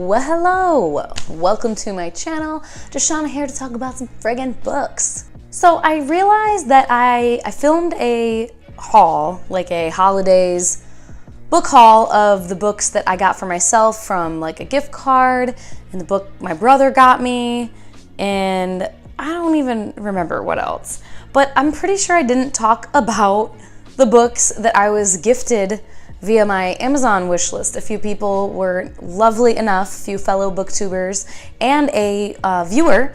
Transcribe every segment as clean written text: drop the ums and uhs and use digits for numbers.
Well, hello! Welcome to my channel. Deshauna here to talk about some friggin' books. So I realized that I filmed a haul, like a holidays book haul of the books that I got for myself from like a gift card and the book my brother got me, and I don't even remember what else. But I'm pretty sure I didn't talk about the books that I was gifted via my Amazon wish list. A few people were lovely enough, a few fellow booktubers, and a viewer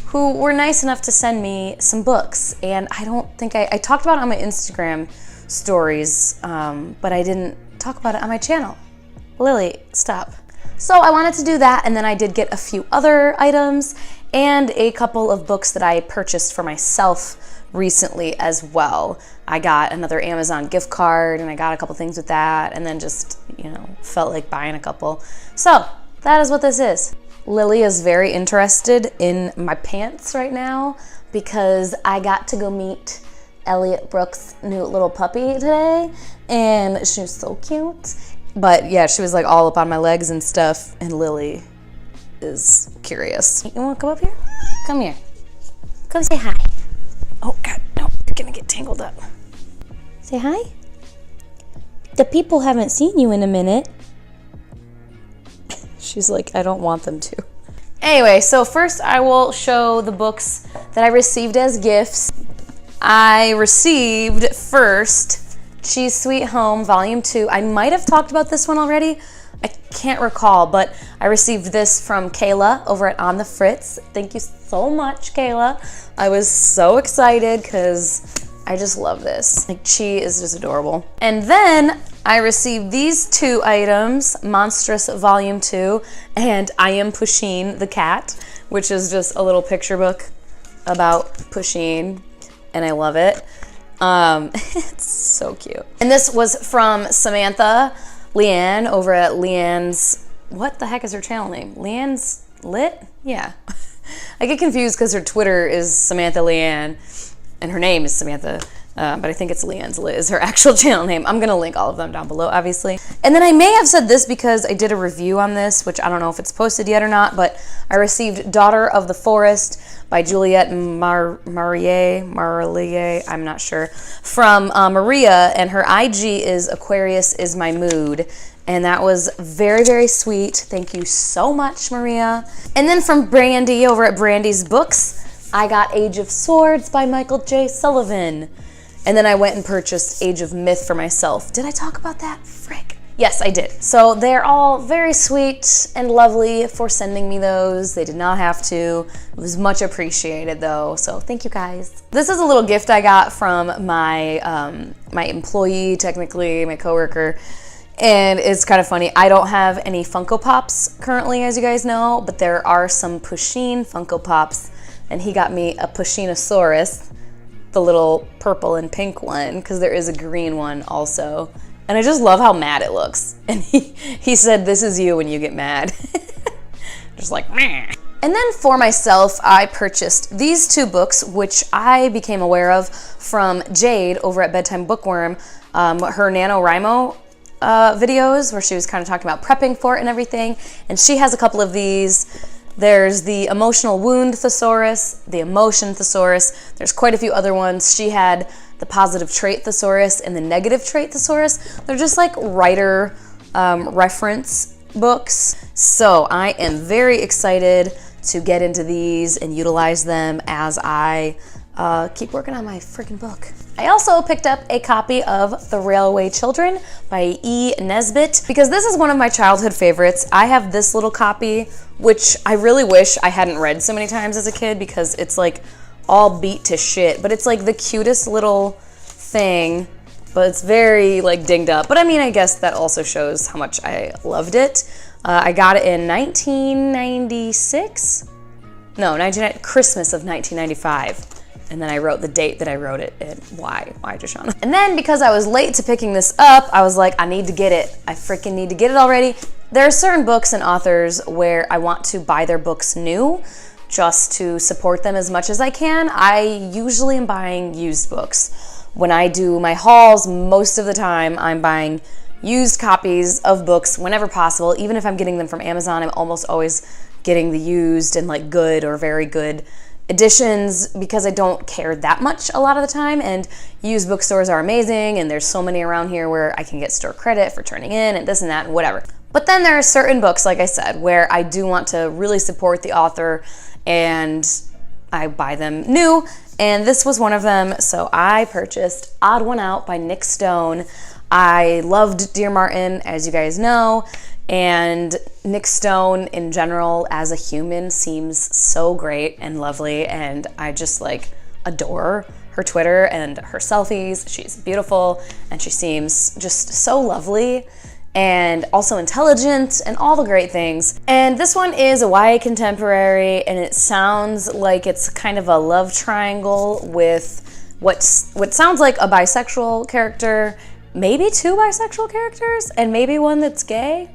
who were nice enough to send me some books. And I don't think I talked about it on my Instagram stories, but I didn't talk about it on my channel. Lily, stop. So I wanted to do that, and then I did get a few other items and a couple of books that I purchased for myself recently as well. I got another Amazon gift card and I got a couple things with that, and then just, felt like buying a couple. So that is what this is. Lily is very interested in my pants right now because I got to go meet Elliot Brooks' new little puppy today, and she was so cute. But yeah, she was like all up on my legs and stuff, and Lily is curious. You wanna come up here? Come here. Come say hi. Oh God, no, you're gonna get tangled up. Say hi. The people haven't seen you in a minute. She's like, I don't want them to. Anyway, so first I will show the books that I received as gifts. I received first She's Sweet Home Volume 2. I might have talked about this one already. I can't recall, but I received this from Kayla over at On the Fritz. Thank you so much, Kayla. I was so excited because I just love this. Like, she is just adorable. And then I received these two items, Monstrous Volume 2 and I Am Pusheen the Cat, which is just a little picture book about Pusheen, and I love it. It's so cute. And this was from Samantha Leanne over at Leanne's, what the heck is her channel name? Leanne's Lit? Yeah. I get confused because her Twitter is Samantha Leanne and her name is Samantha, but I think it's Leanne's Lit is her actual channel name. I'm gonna link all of them down below, obviously. And then I may have said this because I did a review on this, which I don't know if it's posted yet or not, but I received Daughter of the Forest by Juliette Marlier, I'm not sure, from Maria, and her IG is Aquarius is my mood. And that was very, very sweet. Thank you so much, Maria. And then from Brandy over at Brandy's Books, I got Age of Swords by Michael J. Sullivan. And then I went and purchased Age of Myth for myself. Did I talk about that? Frick. Yes, I did. So they're all very sweet and lovely for sending me those. They did not have to. It was much appreciated though, so thank you guys. This is a little gift I got from my my employee, technically, my coworker. And it's kind of funny. I don't have any Funko Pops currently, as you guys know, but there are some Pusheen Funko Pops, and he got me a Pusheenosaurus, the little purple and pink one, because there is a green one also. And I just love how mad it looks. And he said, this is you when you get mad. Just like, meh. And then for myself, I purchased these two books, which I became aware of from Jade over at Bedtime Bookworm, her NaNoWriMo videos where she was kind of talking about prepping for it and everything. And she has a couple of these. There's the Emotional Wound Thesaurus, the Emotion Thesaurus. There's quite a few other ones. She had the Positive Trait Thesaurus and the Negative Trait Thesaurus. They're just like writer reference books. So I am very excited to get into these and utilize them as I keep working on my freaking book. I also picked up a copy of The Railway Children by E. Nesbit because this is one of my childhood favorites. I have this little copy, which I really wish I hadn't read so many times as a kid because it's like all beat to shit, but it's like the cutest little thing, but it's very like dinged up. But I mean, I guess that also shows how much I loved it. I got it in 1996? No, Christmas of 1995. And then I wrote the date that I wrote it in. Why Deshauna? And then because I was late to picking this up, I was like, I need to get it. I freaking need to get it already. There are certain books and authors where I want to buy their books new just to support them as much as I can. I usually am buying used books. When I do my hauls, most of the time I'm buying used copies of books whenever possible. Even if I'm getting them from Amazon, I'm almost always getting the used and like good or very good editions because I don't care that much a lot of the time, and used bookstores are amazing, and there's so many around here where I can get store credit for turning in and this and that and whatever. But then there are certain books, like I said, where I do want to really support the author and I buy them new, and this was one of them. So I purchased Odd One Out by Nick Stone. I loved Dear Martin, as you guys know, and Nick Stone in general as a human seems so great and lovely, and I just like adore her Twitter and her selfies. She's beautiful and she seems just so lovely and also intelligent and all the great things. And this one is a YA contemporary, and it sounds like it's kind of a love triangle with what sounds like a bisexual character, maybe two bisexual characters, and maybe one that's gay.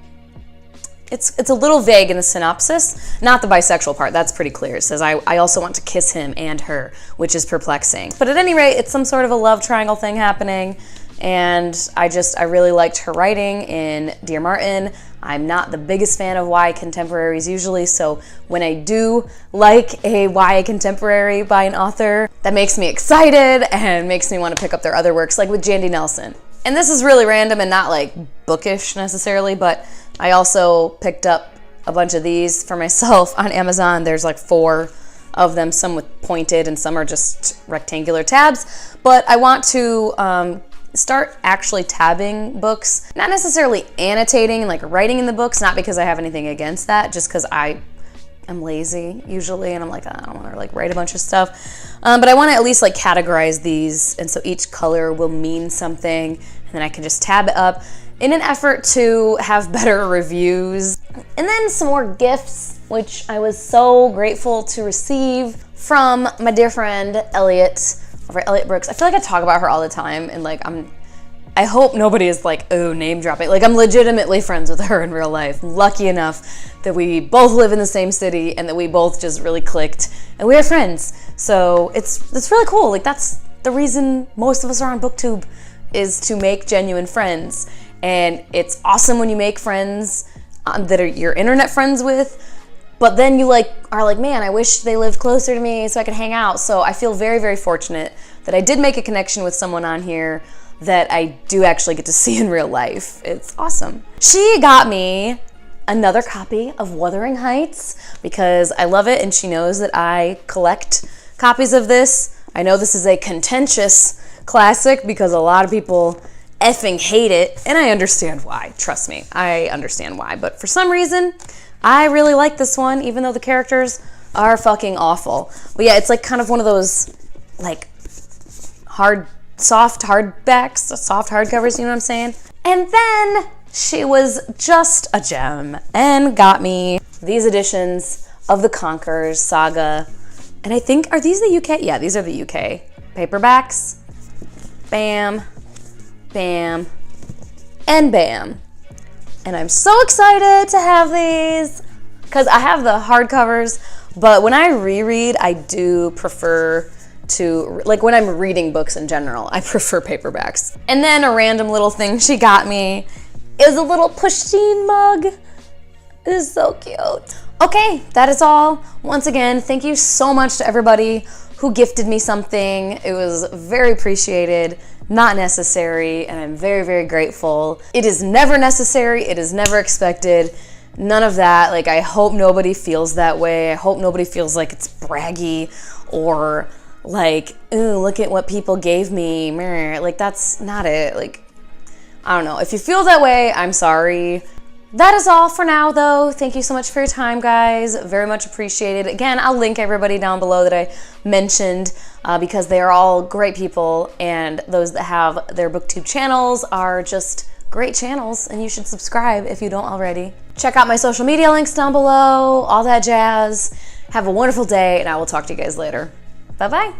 It's a little vague in the synopsis. Not the bisexual part, that's pretty clear. It says, I also want to kiss him and her, which is perplexing. But at any rate, it's some sort of a love triangle thing happening, and I really liked her writing in Dear Martin. I'm not the biggest fan of YA contemporaries usually, so when I do like a YA contemporary by an author, that makes me excited and makes me want to pick up their other works, like with Jandy Nelson. And this is really random and not like bookish necessarily, but I also picked up a bunch of these for myself on Amazon. There's like 4 of them, some with pointed and some are just rectangular tabs. But I want to start actually tabbing books, not necessarily annotating and like writing in the books, not because I have anything against that, just because I am lazy usually and I'm like, I don't want to like write a bunch of stuff. But I want to at least like categorize these, and so each color will mean something, and then I can just tab it up in an effort to have better reviews. And then some more gifts, which I was so grateful to receive from my dear friend Elliot over at Elliot Brooks. I feel like I talk about her all the time, and like I hope nobody is like, oh, name dropping. Like, I'm legitimately friends with her in real life. Lucky enough that we both live in the same city and that we both just really clicked and we are friends. So it's really cool. Like, that's the reason most of us are on BookTube, is to make genuine friends. And it's awesome when you make friends that are your internet friends with, but then you are like, man, I wish they lived closer to me so I could hang out. So I feel very, very fortunate that I did make a connection with someone on here that I do actually get to see in real life. It's awesome. She got me another copy of Wuthering Heights because I love it, and she knows that I collect copies of this. I know this is a contentious classic because a lot of people effing hate it, and I understand why. Trust me, I understand why. But for some reason, I really like this one, even though the characters are fucking awful. But yeah, it's like kind of one of those like soft hardbacks, soft hardcovers, you know what I'm saying? And then she was just a gem and got me these editions of the Conquerors saga. And I think, are these the UK? Yeah, these are the UK paperbacks. Bam, bam, and bam. And I'm so excited to have these because I have the hardcovers, but when I reread, I do prefer to, like when I'm reading books in general, I prefer paperbacks. And then a random little thing she got me is a little Pusheen mug. It is so cute. Okay, that is all. Once again, thank you so much to everybody who gifted me something. It was very appreciated, not necessary, and I'm very, very grateful. It is never necessary, it is never expected, none of that. Like, I hope nobody feels that way. I hope nobody feels like it's braggy or like, ooh, look at what people gave me. Like, that's not it. Like, I don't know. If you feel that way, I'm sorry. That is all for now, though. Thank you so much for your time, guys. Very much appreciated. Again, I'll link everybody down below that I mentioned because they are all great people, and those that have their BookTube channels are just great channels, and you should subscribe if you don't already. Check out my social media links down below, all that jazz. Have a wonderful day, and I will talk to you guys later. Bye-bye.